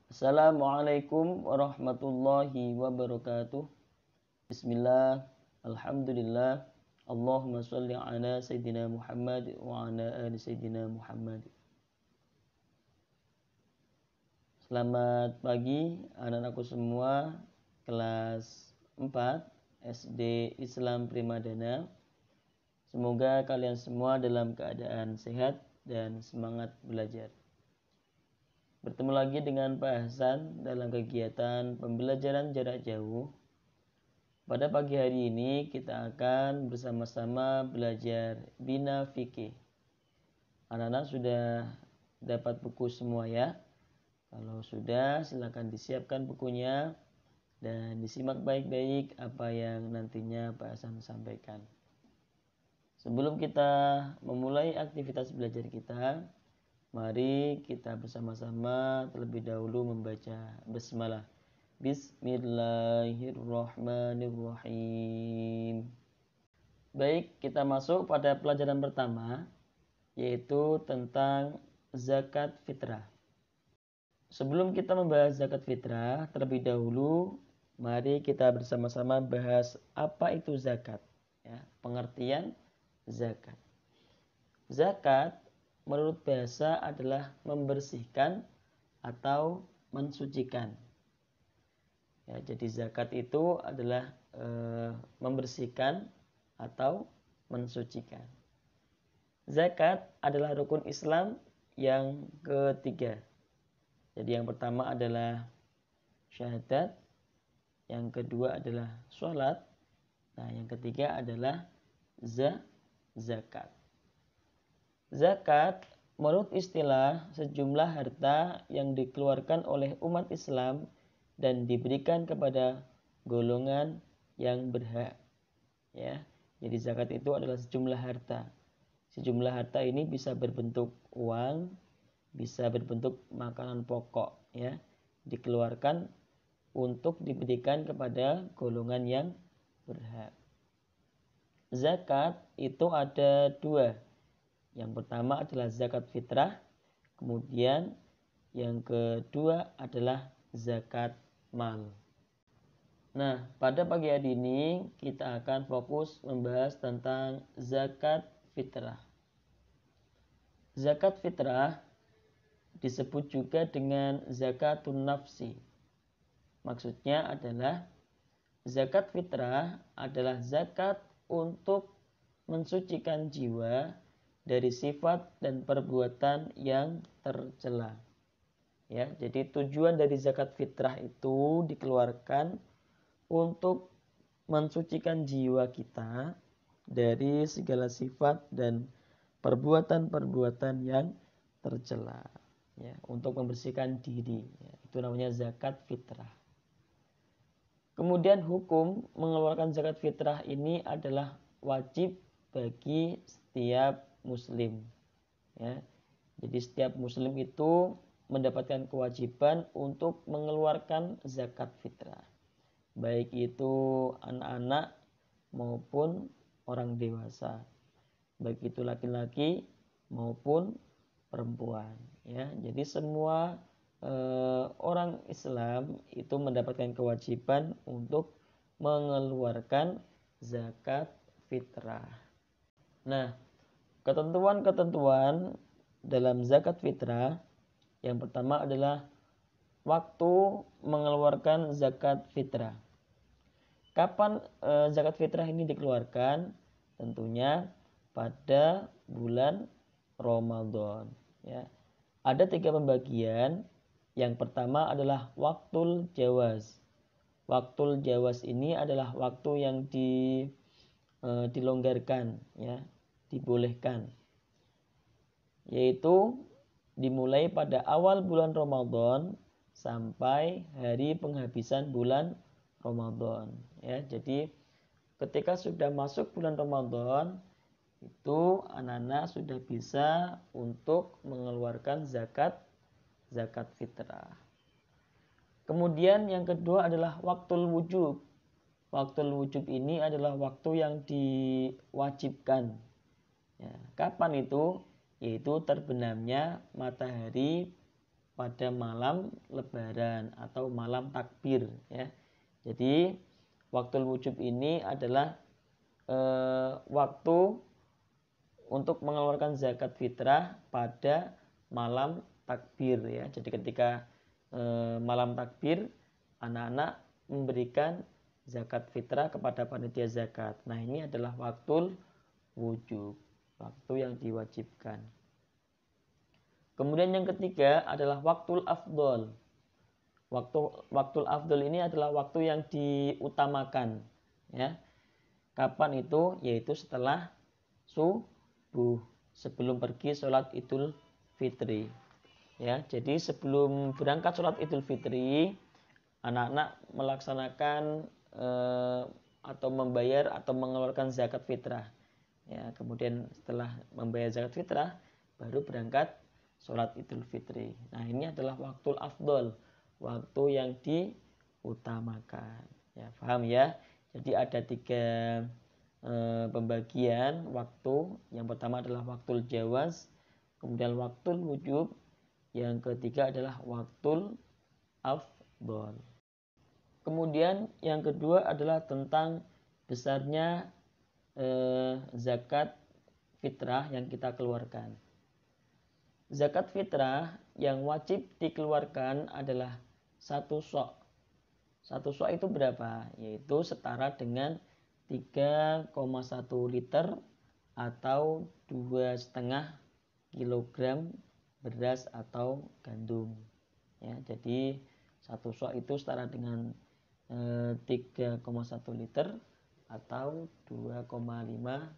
Assalamualaikum warahmatullahi wabarakatuh. Bismillah, alhamdulillah, Allahumma sholli ala Sayyidina Muhammad wa ala ali Sayyidina Muhammad. Selamat pagi anak-anakku semua, kelas 4 SD Islam Primadana. Semoga kalian semua dalam keadaan sehat dan semangat belajar. Bertemu lagi dengan Pak Hasan dalam kegiatan pembelajaran jarak jauh. Pada pagi hari ini kita akan bersama-sama belajar Bina Fikih. Anak-anak sudah dapat buku semua ya? Kalau sudah, silakan disiapkan bukunya dan disimak baik-baik apa yang nantinya Pak Hasan sampaikan. Sebelum kita memulai aktivitas belajar kita, mari kita bersama-sama terlebih dahulu membaca basmalah. Bismillahirrahmanirrahim. Baik, kita masuk pada pelajaran pertama, yaitu tentang zakat fitrah. Sebelum kita membahas zakat fitrah, terlebih dahulu mari kita bersama-sama bahas apa itu zakat. Ya, pengertian zakat. Zakat menurut bahasa adalah membersihkan atau mensucikan. Ya, jadi zakat itu adalah membersihkan atau mensucikan. Zakat adalah rukun Islam yang ketiga. Jadi yang pertama adalah syahadat, yang kedua adalah sholat, nah yang ketiga adalah zakat. Zakat menurut istilah sejumlah harta yang dikeluarkan oleh umat Islam dan diberikan kepada golongan yang berhak. Ya, jadi zakat itu adalah sejumlah harta. Sejumlah harta ini bisa berbentuk uang, bisa berbentuk makanan pokok, ya, dikeluarkan untuk diberikan kepada golongan yang berhak. Zakat itu ada dua. Yang pertama adalah zakat fitrah, kemudian yang kedua adalah zakat mal. Nah, pada pagi hari ini kita akan fokus membahas tentang zakat fitrah. Zakat fitrah disebut juga dengan zakatun nafsi. Maksudnya adalah zakat fitrah adalah zakat untuk mensucikan jiwa dari sifat dan perbuatan yang tercela. Ya, jadi tujuan dari zakat fitrah itu dikeluarkan untuk mensucikan jiwa kita dari segala sifat dan perbuatan-perbuatan yang tercela. Ya, untuk membersihkan diri. Ya, itu namanya zakat fitrah. Kemudian hukum mengeluarkan zakat fitrah ini adalah wajib bagi setiap muslim. Ya. Jadi setiap muslim itu mendapatkan kewajiban untuk mengeluarkan zakat fitrah. Baik itu anak-anak maupun orang dewasa. Baik itu laki-laki maupun perempuan. Ya. Jadi semua orang Islam itu mendapatkan kewajiban untuk mengeluarkan zakat fitrah. Nah, ketentuan-ketentuan dalam zakat fitrah yang pertama adalah waktu mengeluarkan zakat fitrah. Kapan zakat fitrah ini dikeluarkan? Tentunya pada bulan Ramadan. Ya. Ada 3 pembagian. Yang pertama adalah waktul jawaz. Waktul jawaz ini adalah waktu yang dilonggarkan, ya, dibolehkan, yaitu dimulai pada awal bulan Ramadan sampai hari penghabisan bulan Ramadan. Ya, jadi ketika sudah masuk bulan Ramadan itu anak-anak sudah bisa untuk mengeluarkan zakat fitrah. Kemudian yang kedua adalah waktul wujub. Waktul wujub ini adalah waktu yang diwajibkan. Ya, kapan itu? Yaitu terbenamnya matahari pada malam lebaran atau malam takbir ya. Jadi waktul wujub ini adalah waktu untuk mengeluarkan zakat fitrah pada malam takbir ya. Jadi ketika malam takbir, anak-anak memberikan zakat fitrah kepada panitia zakat. Nah, ini adalah waktul wujub, waktu yang diwajibkan. Kemudian yang ketiga adalah waktul afdol. Waktul afdol ini adalah waktu yang diutamakan ya. Kapan itu? Yaitu setelah subuh, sebelum pergi sholat Idul Fitri. Ya, jadi sebelum berangkat sholat Idul Fitri, anak-anak melaksanakan atau membayar atau mengeluarkan zakat fitrah. Ya, kemudian setelah membayar zakat fitrah, baru berangkat sholat Idul Fitri. Nah, ini adalah waktul afdol, waktu yang diutamakan. Ya, paham ya? Jadi ada 3 pembagian waktu. Yang pertama adalah waktul jawaz, kemudian waktul wujub, yang ketiga adalah waktul afdol. Kemudian yang kedua adalah tentang besarnya zakat fitrah yang kita keluarkan. Zakat fitrah yang wajib dikeluarkan adalah 1 sok. 1 sok itu berapa? Yaitu setara dengan 3,1 liter atau 2,5 kilogram beras atau gandum. Ya, jadi 1 sok itu setara dengan 3,1 liter atau 2,5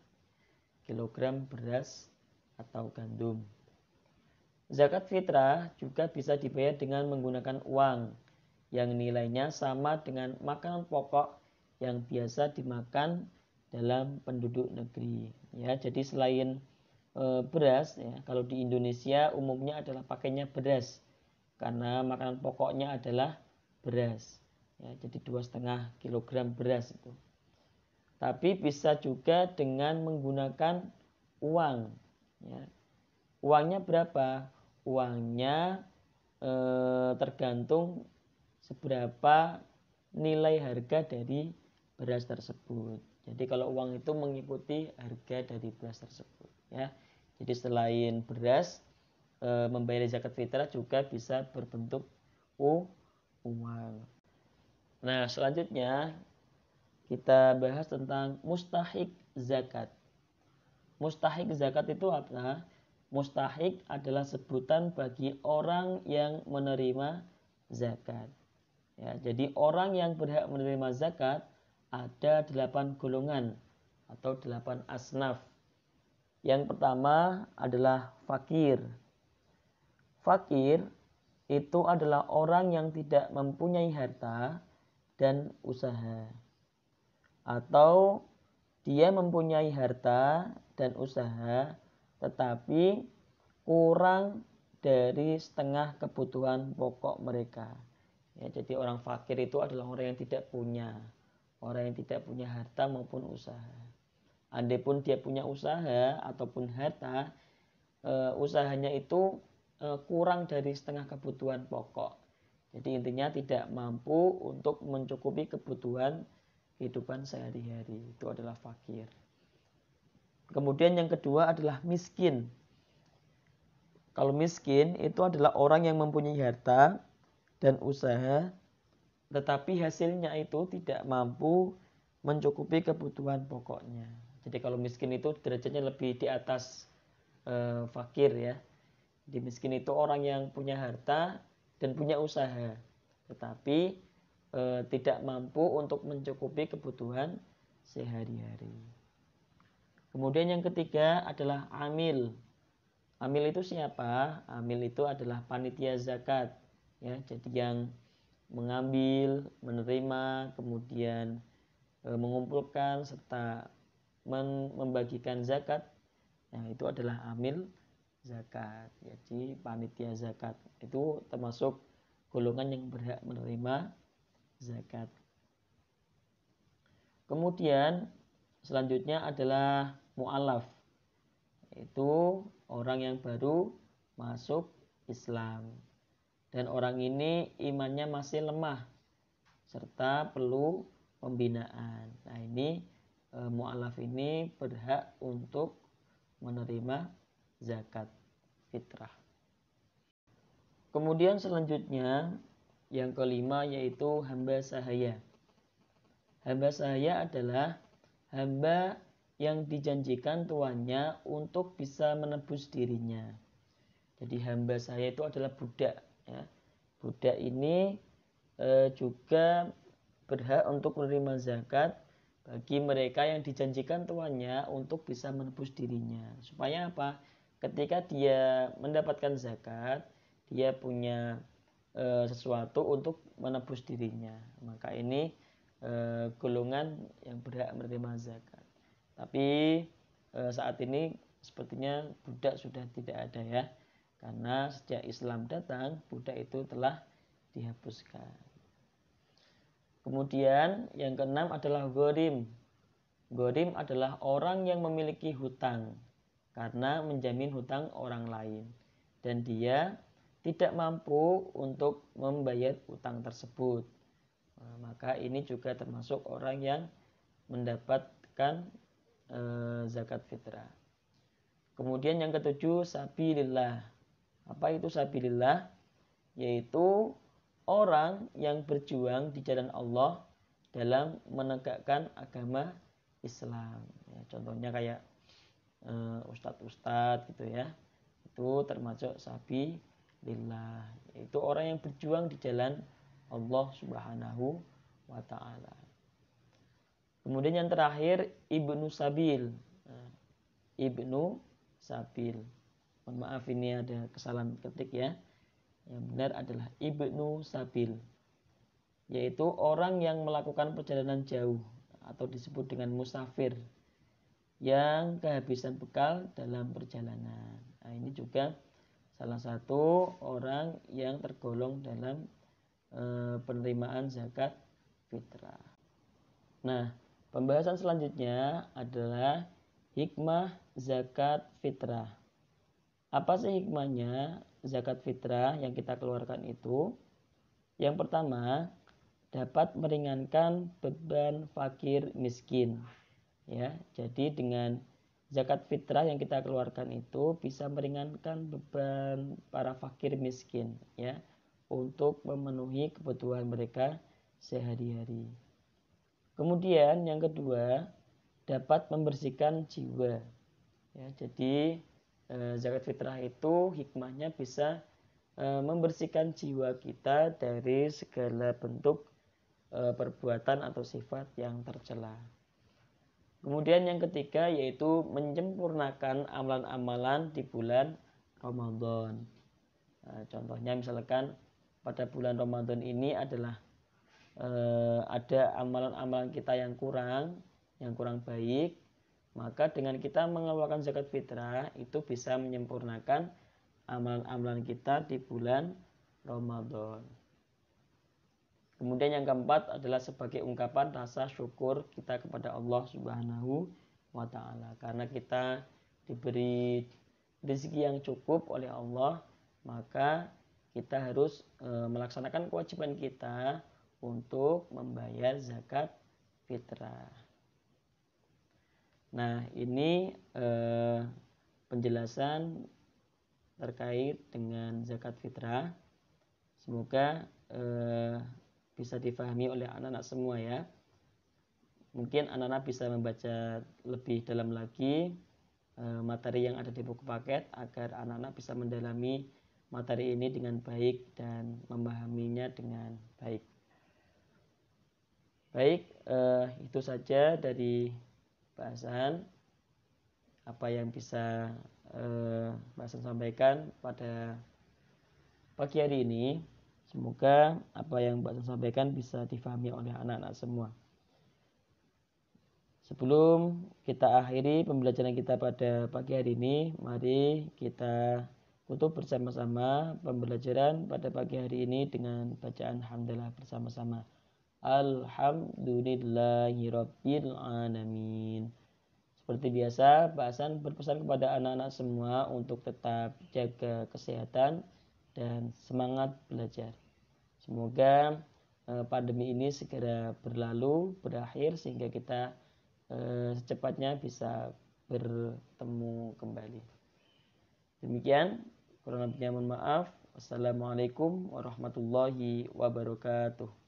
kilogram beras atau gandum. Zakat fitrah juga bisa dibayar dengan menggunakan uang yang nilainya sama dengan makanan pokok yang biasa dimakan dalam penduduk negeri. Ya, jadi selain beras, ya, kalau di Indonesia umumnya adalah pakainya beras karena makanan pokoknya adalah beras. Ya, jadi 2,5 kilogram beras itu. Tapi bisa juga dengan menggunakan uang. Ya. Uangnya berapa? Uangnya tergantung seberapa nilai harga dari beras tersebut. Jadi kalau uang itu mengikuti harga dari beras tersebut ya. Jadi selain beras membayar zakat fitrah juga bisa berbentuk uang. Nah, selanjutnya kita bahas tentang mustahik zakat. Mustahik zakat itu apa? Mustahik adalah sebutan bagi orang yang menerima zakat. Ya, jadi orang yang berhak menerima zakat ada 8 golongan atau 8 asnaf. Yang pertama adalah fakir. Fakir itu adalah orang yang tidak mempunyai harta dan usaha. Atau dia mempunyai harta dan usaha tetapi kurang dari setengah kebutuhan pokok mereka. Ya, jadi orang fakir itu adalah orang yang tidak punya, orang yang tidak punya harta maupun usaha. Andai pun dia punya usaha ataupun harta, usahanya itu kurang dari setengah kebutuhan pokok. Jadi intinya tidak mampu untuk mencukupi kebutuhan kehidupan sehari-hari. Itu adalah fakir. Kemudian yang kedua adalah miskin. Kalau miskin itu adalah orang yang mempunyai harta dan usaha, tetapi hasilnya itu tidak mampu mencukupi kebutuhan pokoknya. Jadi kalau miskin itu derajatnya lebih di atas fakir ya. Di miskin itu orang yang punya harta dan punya usaha, tetapi tidak mampu untuk mencukupi kebutuhan sehari-hari. Kemudian yang ketiga adalah amil. Amil itu siapa? Amil itu adalah panitia zakat. Ya, jadi yang mengambil, menerima, kemudian mengumpulkan serta membagikan zakat. Nah, itu adalah amil zakat. Jadi panitia zakat itu termasuk golongan yang berhak menerima zakat. Kemudian selanjutnya adalah mu'alaf, yaitu orang yang baru masuk Islam. dan orang ini imannya masih lemah serta perlu pembinaan. Nah, ini mu'alaf ini berhak untuk menerima zakat fitrah. Kemudian selanjutnya yang kelima yaitu hamba sahaya. Hamba sahaya adalah hamba yang dijanjikan tuannya untuk bisa menebus dirinya. Jadi hamba sahaya itu adalah budak. Ya. Budak ini juga berhak untuk menerima zakat bagi mereka yang dijanjikan tuannya untuk bisa menebus dirinya. Supaya apa? Ketika dia mendapatkan zakat, dia punya sesuatu untuk menebus dirinya. Maka ini golongan yang berhak menerima zakat. Tapi saat ini sepertinya budak sudah tidak ada ya. Karena sejak Islam datang, budak itu telah dihapuskan. Kemudian yang keenam adalah ghorim. Ghorim adalah orang yang memiliki hutang karena menjamin hutang orang lain. Dan dia tidak mampu untuk membayar hutang tersebut. Maka ini juga termasuk orang yang mendapatkan zakat fitrah. Kemudian yang ketujuh, sabilillah. Apa itu sabilillah? Yaitu orang yang berjuang di jalan Allah dalam menegakkan agama Islam. Ya, contohnya kayak ustadz-ustadz gitu ya. Itu termasuk sabilillah. Yaitu orang yang berjuang di jalan Allah Subhanahu wa ta'ala. Kemudian yang terakhir ibnu sabil. Ibnu sabil. Mohon maaf ini ada kesalahan ketik ya. Yang benar adalah ibnu sabil, yaitu orang yang melakukan perjalanan jauh atau disebut dengan musafir yang kehabisan bekal dalam perjalanan. Nah, ini juga salah satu orang yang tergolong dalam penerimaan zakat fitrah. Nah, pembahasan selanjutnya adalah hikmah zakat fitrah. Apa sih hikmahnya zakat fitrah yang kita keluarkan itu? Yang pertama, dapat meringankan beban fakir miskin. Ya, jadi dengan zakat fitrah yang kita keluarkan itu bisa meringankan beban para fakir miskin, ya, untuk memenuhi kebutuhan mereka sehari-hari. Kemudian yang kedua, dapat membersihkan jiwa. Ya, jadi zakat fitrah itu hikmahnya bisa membersihkan jiwa kita dari segala bentuk perbuatan atau sifat yang tercela. Kemudian yang ketiga yaitu menyempurnakan amalan-amalan di bulan Ramadan. Nah, contohnya misalkan pada bulan Ramadan ini adalah ada amalan-amalan kita yang kurang baik, maka dengan kita mengeluarkan zakat fitrah itu bisa menyempurnakan amalan-amalan kita di bulan Ramadan. Kemudian yang keempat adalah sebagai ungkapan rasa syukur kita kepada Allah Subhanahu wa ta'ala. Karena kita diberi rezeki yang cukup oleh Allah, maka kita harus melaksanakan kewajiban kita untuk membayar zakat fitrah. Nah, ini penjelasan terkait dengan zakat fitrah. Semoga bisa difahami oleh anak-anak semua ya. Mungkin anak-anak bisa membaca lebih dalam lagi materi yang ada di buku paket agar anak-anak bisa mendalami materi ini dengan baik dan memahaminya dengan baik. Baik, itu saja dari bahasan apa yang bisa bahasan sampaikan pada pagi hari ini. Semoga apa yang bahasan sampaikan bisa difahami oleh anak-anak semua. Sebelum kita akhiri pembelajaran kita pada pagi hari ini, mari kita tutup bersama-sama pembelajaran pada pagi hari ini dengan bacaan hamdalah bersama-sama. Alhamdulillahirabbil alamin. Seperti biasa, bahasan berpesan kepada anak-anak semua untuk tetap jaga kesehatan dan semangat belajar. Semoga pandemi ini segera berlalu, berakhir sehingga kita secepatnya bisa bertemu kembali. Demikian, kurang lebihnya mohon maaf. Wassalamualaikum warahmatullahi wabarakatuh.